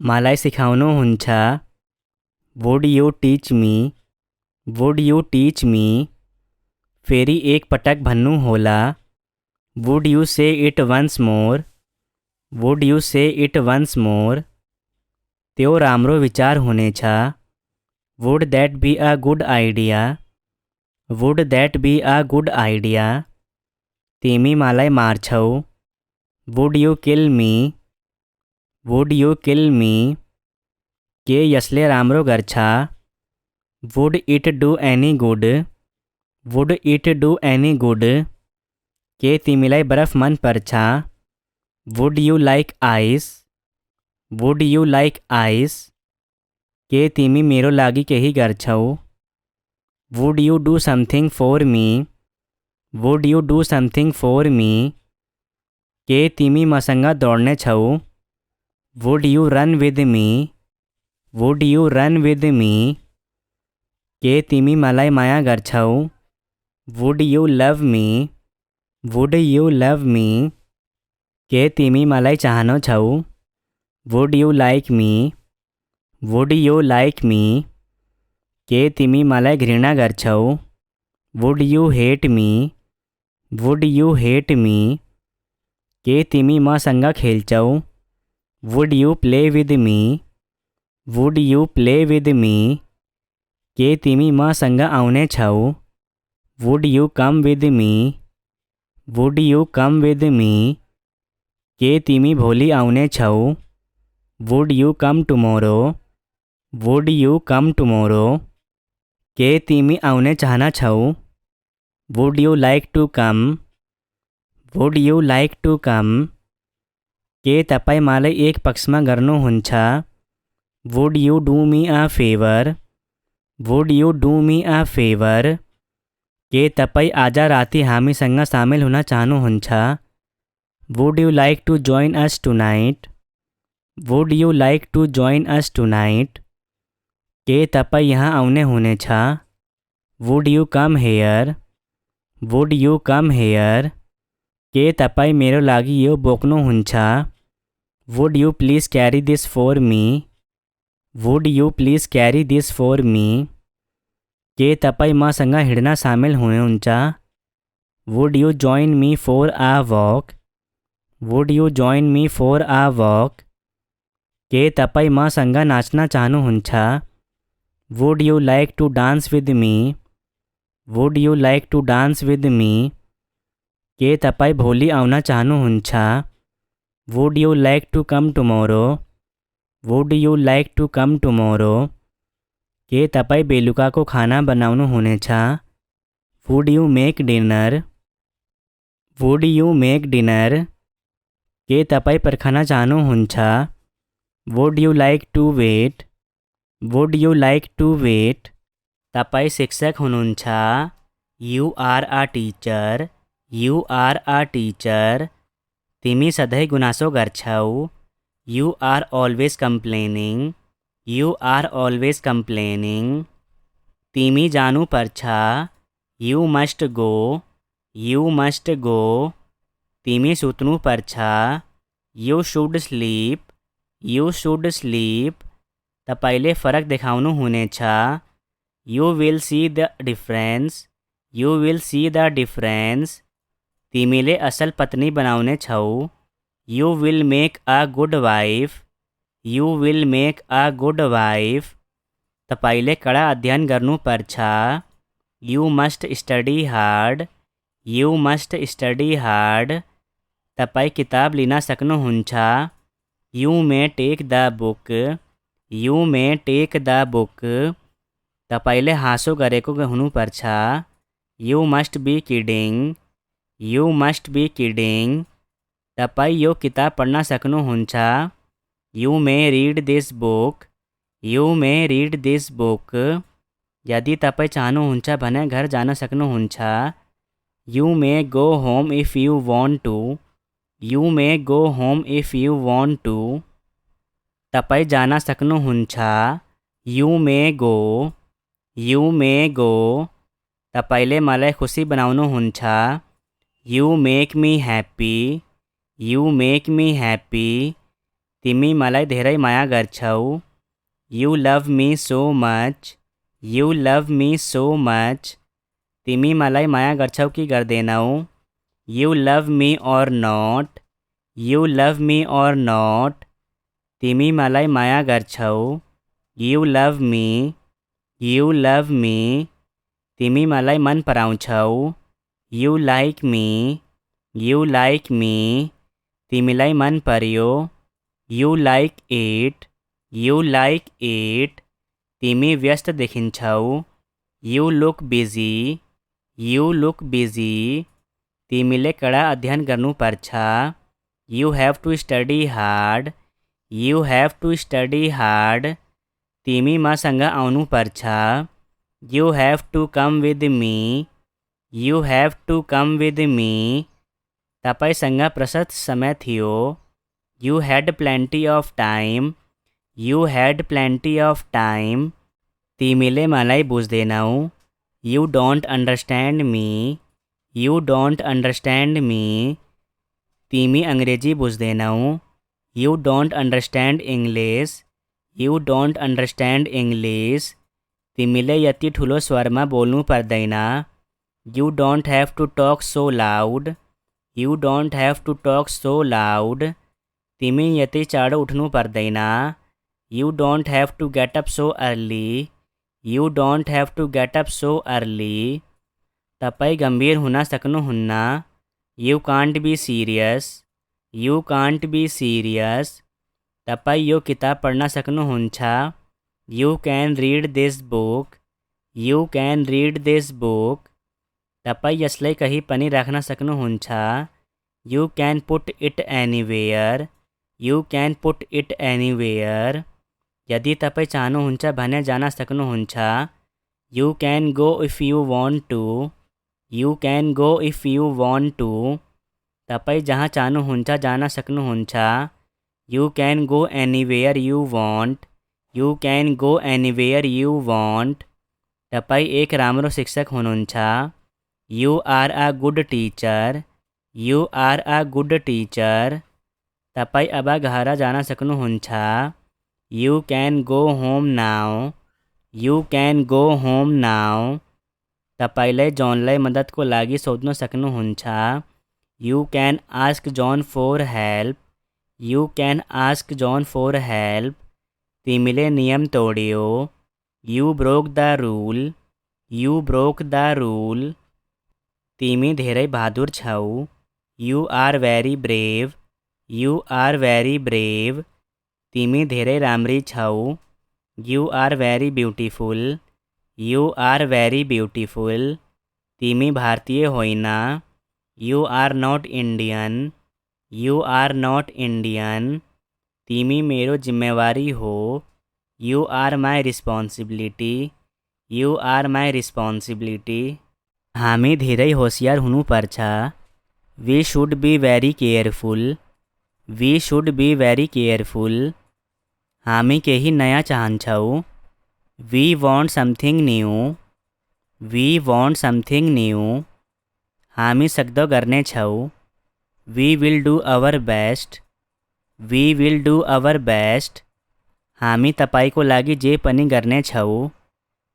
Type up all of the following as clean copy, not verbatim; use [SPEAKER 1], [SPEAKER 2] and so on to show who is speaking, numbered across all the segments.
[SPEAKER 1] मलाई सिकाउनुहुन्छ। Would you teach me, would you teach me. फेरि एक पटक भन्नुहोला। Would you say it once more, would you say it once more. त्यो राम्रो विचार हुनेछ। Would that be a good idea, would that be a good idea. तिमी मलाई मार्छौ। Would you kill me, would you kill me. के यसले राम्रो गर्छ। Would it do any good, would it do any good. के तिमीलाई बरफ मन पर्छ। Would you like ice, would you like ice. के तिमी मेरो लागि केही गर्छौ। Would you do something for me, would you do something for me. के तिमी मसँग दौड्नेछौ। Would you run with me, would you run with me. के तिमी मलाई माया गर्छौ। वुड यू लभ मी, वुड यू लभ मी। के तिमी मलाई चाहन्छौ। Would you like me, would you like me. के तिमी मलाई घृणा गर्छौ। Would you hate me, would you hate me. के तिमी मसँग खेल्छौ। Would you play with me, would you play with me. के तिमी मसँग आउनेछौ। Would you come with me, would you come with me. के तिमी भोलि आउनेछौ। Would you come tomorrow, would you come tomorrow. के तिमी आउने चाहन्छौ। Would you like to come, would you like to come. के तपाईँ मलाई एक पक्षमा गर्नुहुन्छ। Would you do me a favour, would you do me a favour. के तपाईँ आज राति हामीसँग सामेल हुन चाहनुहुन्छ। Would you like to join us tonight, would you like to join us tonight. के तपाईँ यहाँ आउने हुनेछ। Would you come here, would you come here. के तपाईँ मेरो लागि यो बोक्नुहुन्छ। Would you please carry this for me, would you please carry this for me. के तपाईँ मसँग हिँड्न सामेल हुनुहुन्छ। Would you join me for a walk, would you join me for a walk. के तपाईँ मसँग नाच्न चाहनुहुन्छ। Would you like to dance with me, would you like to dance with me. के तपाईँ भोलि आउन चाहनुहुन्छ। Would you like to come tomorrow, would you like to come tomorrow. के तपाईँ बेलुकाको खाना बनाउनुहुनेछ। Would you make dinner, would you make dinner. के तपाईँ पर्खन चाहनुहुन्छ। Would you like to wait, would you like to wait. तपाईँ शिक्षक हुनुहुन्छ। You are a teacher, you are a teacher. तिमी सधैँ गुनासो गर्छौ। You are always complaining, you are always complaining. तिमी जानुपर्छ। You must go, you must go. तिमी सुत्नुपर्छ। You should sleep, you should sleep. तपाईले फरक देखाउनुहुनेछ। You will see the difference, you will see the difference. तिमीले असल पत्नी बनाउने छौ। You will make a good wife, you will make a good wife. तपाईले कडा अध्ययन गर्नुपर्छ। You must study hard, you must study hard. तपाईँ किताब लिन सक्नुहुन्छ। You may take the book, you may take the book. तपाईले हाँसो गरेको हुनुपर्छ। You must be kidding, you must be kidding. तपाईँ यो किताब पढ्न सक्नुहुन्छ। You may read this book, you may read this book. यदि तपाईँ चाहनुहुन्छ भने घर जान सक्नुहुन्छ। You may go home if you want to, you may go home if you want to. तपाईँ जान सक्नुहुन्छ। You may go, you may गो। तपाईले मलाई खुसी बनाउनुहुन्छ। You make me happy, you make me happy. तिमी मलाई धेरै माया गर्छौ। You love me so much. You love me so much. तिमी मलाई माया गर्छौ कि गर्दैनौ? You love me or not. You love me or not. तिमी मलाई माया गर्छौ। You love me. You love me. तिमी मलाई मन पराउँछौ। You like me. You like me. तिमीलाई मन पर्यो। You like it. You like it. तिमी व्यस्त देखिन्छौ। You look busy. You look busy. तिमीले कडा अध्ययन गर्नुपर्छ। You have to study hard. You have to study hard. तिमी मसँग आउनुपर्छ। You have to come with me. You have to come with me. तपाईसँग प्रशस्त समय थियो। You had plenty of time. You had plenty of time. तिमीले मलाई बुझ्दैनौ। You don't understand me. You don't understand me. तिमी अङ्ग्रेजी बुझ्दैनौ। You don't understand English. You don't understand English. तिमीले यति ठुलो स्वरमा बोल्नु पर्दैन। You don't have to talk so loud. You don't have to talk so loud. तिमी यति चाँडो उठ्नु पर्दैन। You don't have to get up so early. You don't have to get up so early. तपाईँ गम्भीर हुन सक्नुहुन्न। You can't be serious. You can't be serious. तपाईँ यो किताब पढ्न सक्नुहुन्छ। You can read this book. You can read this book. तपाईँ यसलाई कहीँ पनि राख्न सक्नुहुन्छ। You can put it anywhere. You can put it anywhere. यदि तपाईँ चाहनुहुन्छ भने जान सक्नुहुन्छ। You can go if you want to. You can go if you want to. तपाईँ जहाँ चाहनुहुन्छ जान सक्नुहुन्छ। You can go anywhere you want. You can go anywhere you want. तपाईँ एक राम्रो शिक्षक हुनुहुन्छ। You are a good teacher. You are a good teacher. तपाईँ अब घर जान सक्नुहुन्छ। You can go home now. You can go home now. तपाईँले जोनलाई मद्दतको लागि सोध्न सक्नुहुन्छ। You can ask John for help. You can ask John for help. तिमीले नियम तोड्यो। You broke the rule. You broke the rule. तिमी धेरै बहादुर छौ। You are very brave. You are very brave. तिमी धेरै राम्री छौ। You are very beautiful. You are very beautiful. तिमी भारतीय होइन। You are not Indian. You are not Indian. तिमी मेरो जिम्मेवारी हो। You are my responsibility. You are my responsibility. हामी धेरै होशियार हुनुपर्छ। We should be very careful. We should be very careful. हामी केही नयाँ चाहन्छौ। We want something new. We want something new. हामी सक्दो गर्नेछौ। We will do our best. We will do our best. हामी तपाईको लागि जे पनि गर्नेछौ।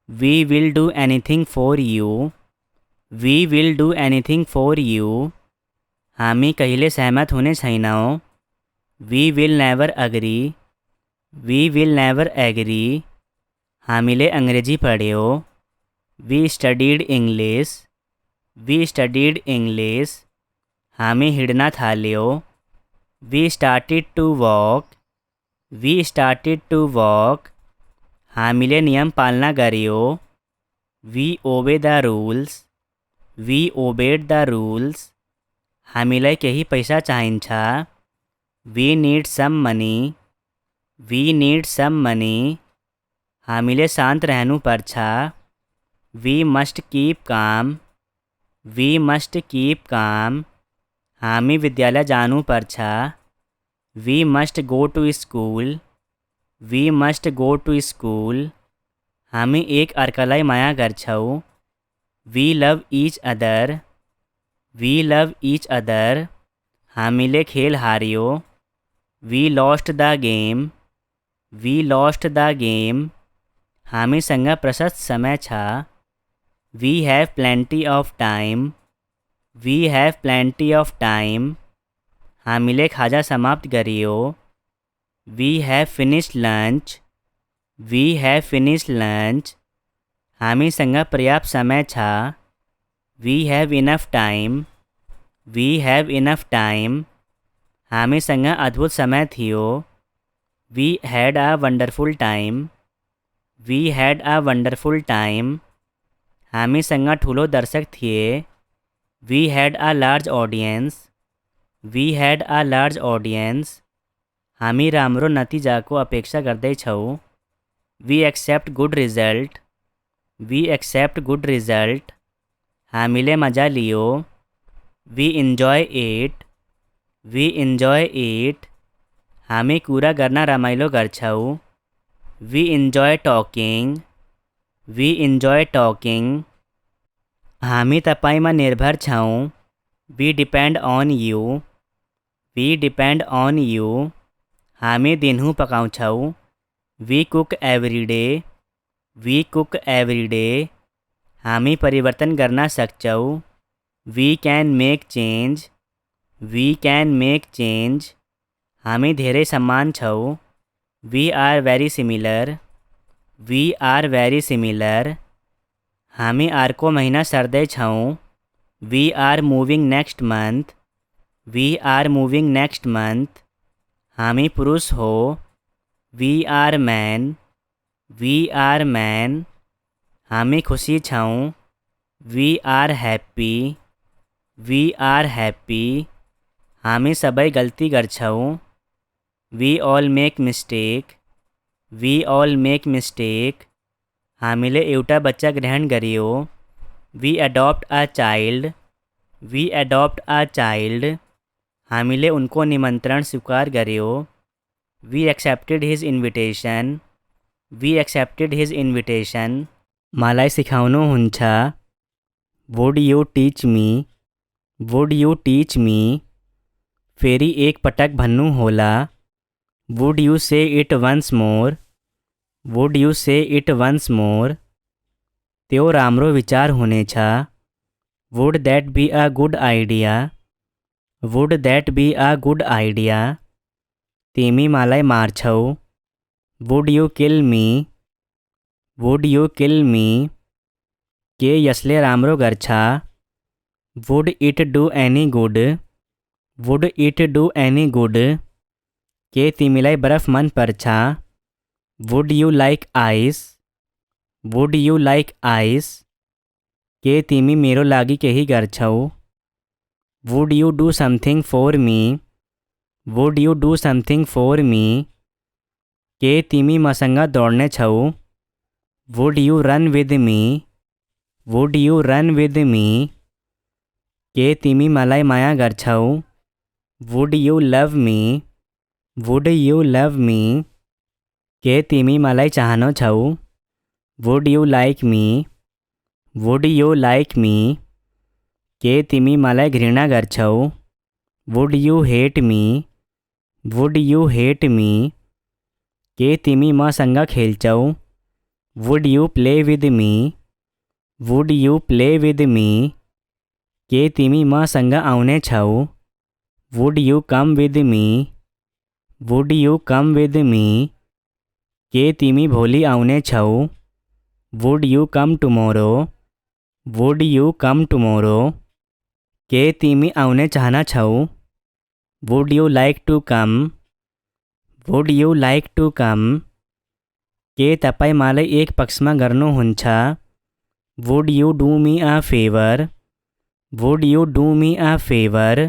[SPEAKER 1] We will do anything for you. We will do anything for you. हामी कहिले सहमत हुने छैनौँ। We will never agree. We will never agree. हामीले अङ्ग्रेजी पढ्यो। We studied English. We studied English. हामी हिँड्न थाल्यो। We started to walk. We started to walk. हामीले नियम पालना गर्यो। We obey the rules. We obeyed the rules. हामीलाई केही पैसा चाहिन्छ। We need some money. We need some money. हामीले शान्त रहनुपर्छ। We must keep calm. We must keep calm. हामी विद्यालय जानुपर्छ। We must go to school. We must go to school. हामी एक अर्कालाई माया गर्छौ। We love each other. We love each other. हामीले खेल हार्यो। We lost the game, we lost the game. हामी संग प्रशस्त समय छ। We have plenty of time, we have plenty of time. हामीले खाजा समाप्त गरियो। We have finished lunch, we have finished lunch. हामीसँग पर्याप्त समय छ। We have enough time, we have enough time. हामीसँग अद्भुत समय थियो। We had a wonderful time, we had a wonderful time. हामीसँग ठुलो दर्शक थिए। We had a large audience, we had a large audience. हामी राम्रो नतिजाको अपेक्षा गर्दैछौँ। We except good result, we except good result. हामीले मजा लियो। We enjoy it, we enjoy it. हामी कुरा गर्न रमाइलो गर्छौँ। We enjoy talking, we enjoy talking. हामी तपाईमा निर्भर छौँ। We depend on you, we depend on you. हामी दिनहुँ पकाउँछौँ। We cook every day, we cook every day. हामी परिवर्तन गर्न सक्छौँ। We can make change, we can make change. हामी धेरै समान छौँ। We are very similar, we are very similar. हामी अर्को महिना सर्दैछौँ। We are moving next month, we are moving next month. हामी पुरुष हो। We are man, we are man. हामी खुसी छौँ। We are happy, we are happy. हामी सबै गल्ती गर्छौँ। We all make mistake, we all make mistake. हामीले एउटा बच्चा ग्रहण गरियो। We adopt a child, we adopt a child. हामीले उनको निमंत्रण स्वीकार गर्यो। We accepted his invitation, we accepted his invitation. मलाई सिकाउनुहुन्छ। Would you teach me, would you teach me. फेरि एक पटक भन्नु होला। Would you say it once more, would you say it once more. त्यो राम्रो विचार हुनेछ। Would that be a good idea, would that be a good idea. तिमी मलाई मार्छौ। Would you kill me, would you kill me. के यसले राम्रो गर्छ। Would it do any good, would it do any good. के तिमीलाई बरफ मन पर्छ। Would you like ice, would you like ice. के तिमी मेरो लागि केही गर्छौ। Would you do something for me, would you do something for me. के तिमी मसँग दौड्ने छौ। Would you run with me, would you run with me. के तिमी मलाई माया गर्छौ। Would you love me, would you love me. के तिमी मलाई चाहनु छौ। Would you like me, would you like me. के तिमी मलाई घृणा गर्छौ। Would you hate me, would you hate me. के तिमी मसँग खेल्छौ। Would you play with me, would you play with me. के तिमी मसँग आउने छौ। Would you come with me, would you come with me. के तिमी भोलि आउने छौ। Would you come tomorrow, would you come tomorrow. के तिमी आउने चाहना छौ। Would you like to come, would you like to come. के तपाईँ मलाई एक पक्षमा गर्नुहुन्छ। Would you do me a favour, would you do me a favour.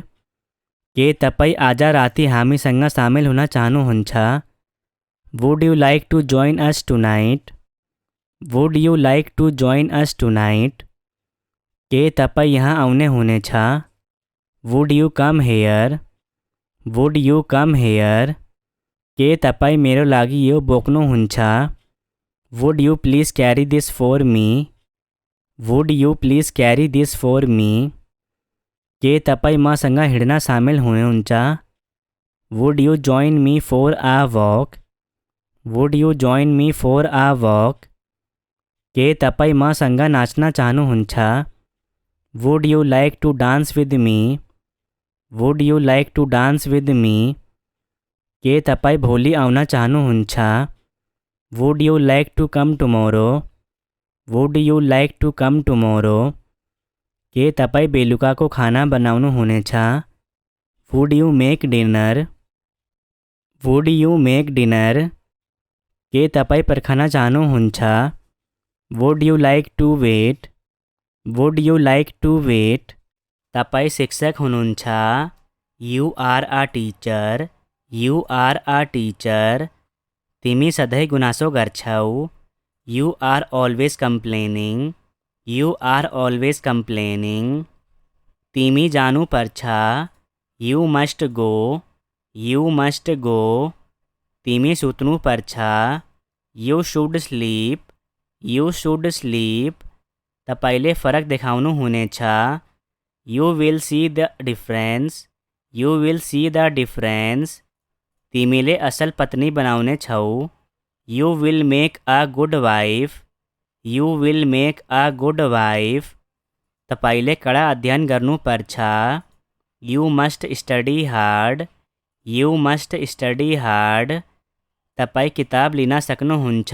[SPEAKER 1] के तपाईँ आज राति हामीसँग सामेल हुन चाहनुहुन्छ। Would you like to join us tonight, would you like to join us tonight. के तपाईँ यहाँ आउने हुनेछ। Would you come here, would you come here. के तपाईँ मेरो लागि यो बोक्नुहुन्छ। Would you please carry this for me, would you please carry this for me. के तपाईँ मसँग हिँड्न सामेल हुनुहुन्छ। Would you join me for a walk? Would you join me for a walk? के तपाईँ मसँग नाच्न चाहनुहुन्छ? Would you like to dance with me? Would you like to dance with me? के तपाईँ भोलि आउन चाहनुहुन्छ? Would you like to come tomorrow? Would you like to come tomorrow? के तपाईँ बेलुकाको खाना बनाउनुहुनेछ? Would you make dinner? Would you make dinner? के तपाईँ पर्खन चाहनुहुन्छ? Would you like to wait? Would you like to wait? तपाईँ शिक्षक हुनुहुन्छ? You are a teacher? You are a teacher? तिमी सधैँ गुनासो गर्छौ? You are always complaining? You are always complaining? तिमी जानुपर्छ? You must go? You must go? तिमी सुत्नुपर्छ? यु should sleep? You should sleep? तपाईले फरक देखाउनुहुनेछ? You will see the difference? You will see the difference? तिमीले असल पत्नी बनाउने छौ? You will make a good wife? You will make a good wife? तपाईले कडा अध्ययन गर्नुपर्छ? You must study hard? You must study hard? तपाईँ किताब लिन सक्नुहुन्छ?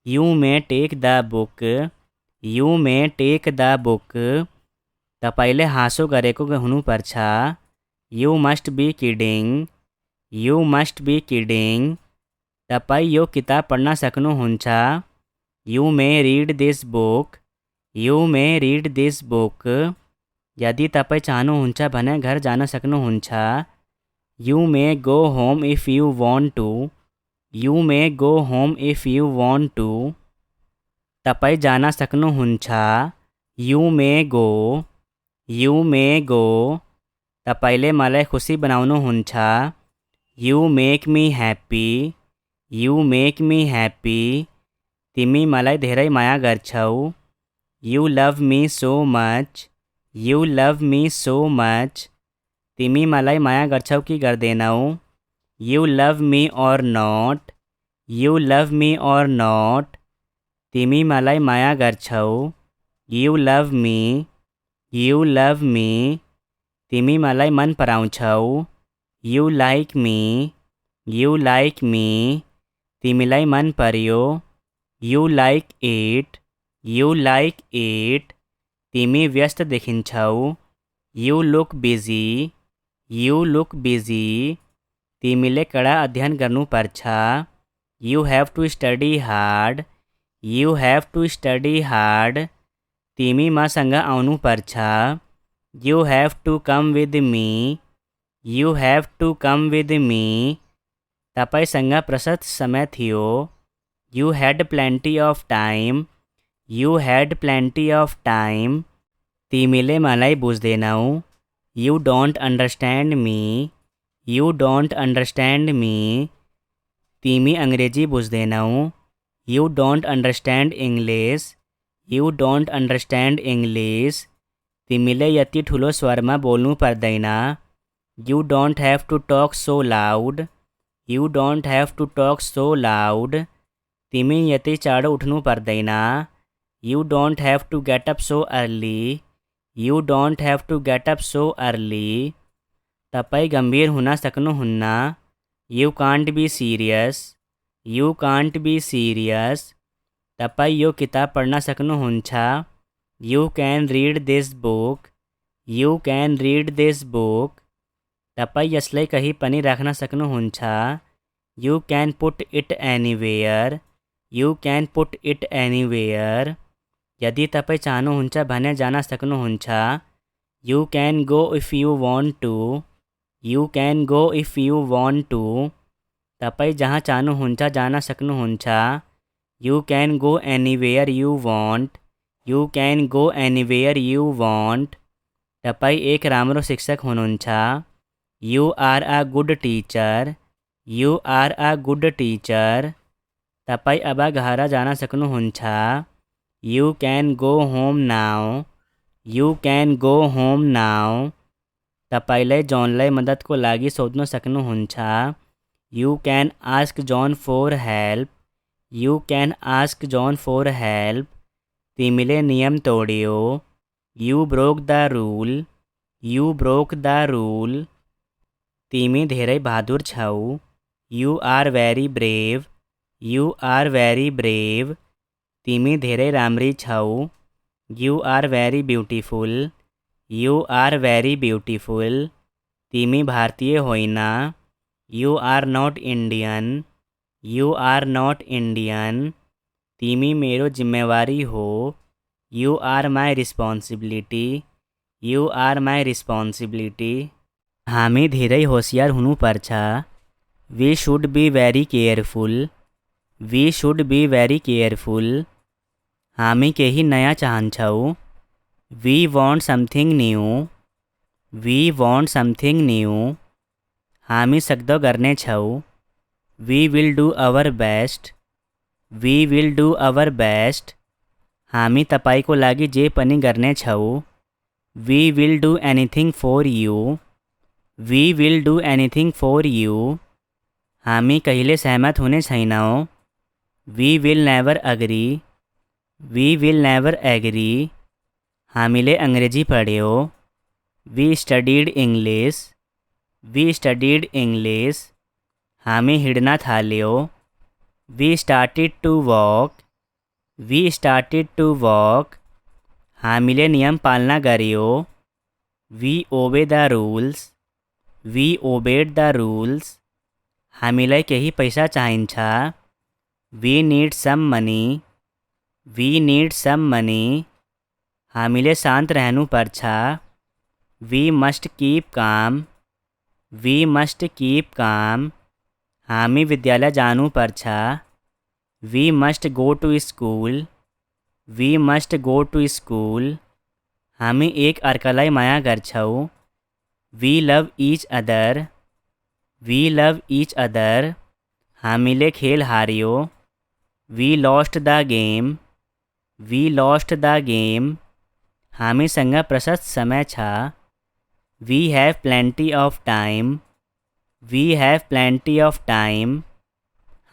[SPEAKER 1] You may take the book? You may take the book? तपाईले हाँसो गरेको हुनुपर्छ? You must be kidding? You must be kidding? तपाईँ यो किताब पढ्न सक्नुहुन्छ? You may read this book? You may read this book? यदि तपाईँ चाहनुहुन्छ भने घर जान सक्नुहुन्छ? You may go home if you want to? You may go home if you want to? तपाईँ जान सक्नुहुन्छ? You may go? You may गो? तपाईले मलाई खुसी बनाउनुहुन्छ? You make me happy? You make me happy? तिमी मलाई धेरै माया गर्छौ? यु लभ मी सो मच? यु लभ मी सो मच? तिमी मलाई माया गर्छौ कि गर्दैनौ? यु लभ मी और नॉट? यु लभ मी और नॉट? तिमी मलाई माया गर्छौ? यु लभ मी? यु लभ मी? तिमी मलाई मन पराउँछौ? You like me? You like me? तिमीलाई मन पर्यो? You like it? You like it? तिमी व्यस्त देखिन्छौ? You look busy? You look busy? तिमीले कडा अध्ययन गर्नुपर्छ? You have to study hard? You have to study hard? तिमी मसँग आउनुपर्छ? You have to come with me? You have to come with me? तपाईसँग प्रशस्त समय थियो? You had plenty of time? You had plenty of time? तिमीले मलाई बुझ्दैनौ? You don't understand me? You don't understand me? तिमी अङ्ग्रेजी बुझ्दैनौ? You don't understand English? You don't understand English? तिमीले यति ठुलो स्वरमा बोल्नु पर्दैन? You don't have to talk so loud? You don't have to talk so loud? तिमी यति चाँडो उठ्नु पर्दैन? You don't have to get up so early? You don't have to get up so early? तपाईँ गम्भीर हुन सक्नुहुन्न? You can't be serious? You can't be serious? तपाईँ यो किताब पढ्न सक्नुहुन्छ? You can read this book? You can read this book? तपाईँ यसलाई कहीँ पनि राख्न सक्नुहुन्छ? You can put it anywhere? You can put it anywhere? यदि तपाईँ चाहनुहुन्छ भने जान सक्नुहुन्छ? You can go if you want to? You can go if you want to? तपाईँ जहाँ चाहनुहुन्छ जान सक्नुहुन्छ? You can go anywhere you want? You can go anywhere you want? तपाईँ एक राम्रो शिक्षक हुनुहुन्छ? You are a good teacher? You are a good teacher? तपाईँ अब घर जान सक्नुहुन्छ? You can go home now? You can go home now? तपाईलाई जोनलाई मद्दतको लागि सोध्न सक्नुहुन्छ। You can ask John for help. You can ask John for help. तिमीले नियम तोड्यो। You broke the rule. You broke the rule. तिमी धेरै बहादुर छौ। You are very brave. You are very brave. तिमी धेरै राम्री छौ। You are very beautiful. You are very beautiful. तिमी भारतीय होइन। You are not Indian. You are not Indian. तिमी मेरो जिम्मेवारी हो। You are my responsibility. You are my responsibility. हामी धेरै होशियार हुनुपर्छ। We should be very careful. We should be very careful. हामी केही नयाँ चाहन्छौ। We want something new. We want something new. हामी सक्दो गर्नेछौ। We will do our best. We will do our best. हामी तपाईको लागि जे पनि गर्नेछौ। We will do anything for you. We will do anything for you. हामी कहिले सहमत हुने छैनौँ। We will never agree. We will never agree. हामीले अङ्ग्रेजी पढ्यो। We studied English. We studied English. हामी हिँड्न थाल्यो। We started to walk. We started to walk. हामीले नियम पालना गर्यो। We obey the rules. We obeyed the rules. हामीलाई केही पैसा चाहिन्छ। We need some money. We need some money. हामीले शान्त रहनुपर्छ। We must keep calm. We must keep calm. हामी विद्यालय जानुपर्छ। We must go to school. We must go to school. हामी एक अर्कालाई माया गर्छौ। We love each other. We love each other. हामीले खेल हार्यो। We lost the game. We lost the game. हामीसँग प्रशस्त समय छ। We have plenty of time. We have plenty of time.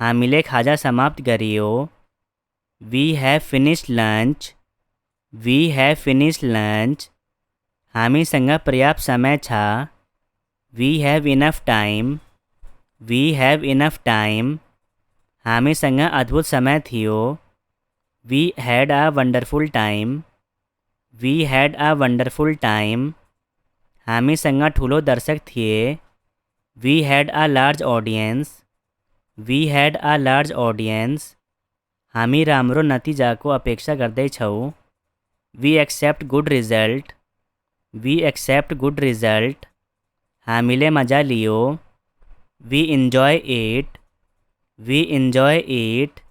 [SPEAKER 1] हामीले खाजा समाप्त गरियो। We have finished lunch. We have finished lunch. हामीसँग पर्याप्त समय छ। We have enough time. We have enough time. हामीसँग अद्भुत समय थियो। We had a wonderful time. We had a wonderful time. हामीसँग ठुलो दर्शक थिए। We had a large audience. We had a large audience. हामी राम्रो नतिजाको अपेक्षा गर्दैछौ। We accept good result. We accept good result. हामीले मजा लियो। We enjoy it. We enjoy it.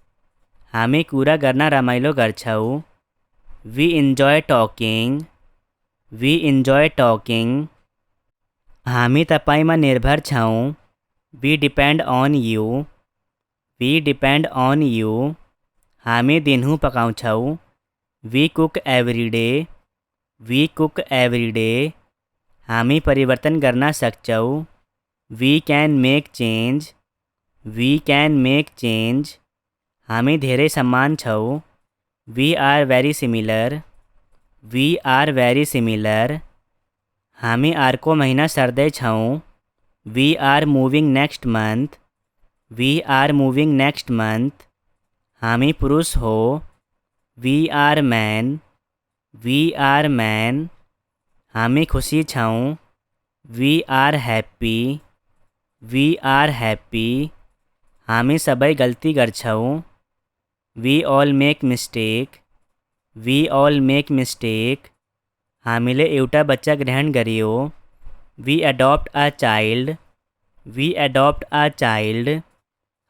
[SPEAKER 1] हामी कुरा गर्न रमाइलो गर्छौ। We enjoy talking. We enjoy talking. हामी तपाईमा निर्भर छौँ। We depend on you. We depend on you. हामी दिनहुँ पकाउँछौ। We cook every day. We cook every day. हामी परिवर्तन गर्न सक्छौ। We can make change. We can make change. हामी धेरै समान छौ। We are very similar. We are very similar. हामी अर्को महिना सर्दैछौँ। We are moving next month. We are moving next month. हामी पुरुष हो। We are man. We are man. हामी खुसी छौँ। We are happy. We are happy. हामी सबै गल्ती गर्छौ। We all make mistake. We all make mistake. हामीले एउटा बच्चा ग्रहण गरियो। We adopt a child. We adopt a child.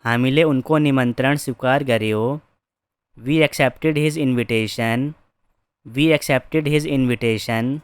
[SPEAKER 1] हामीले उनको निमन्त्रण स्वीकार गर्यो। We accepted his invitation. We accepted his invitation.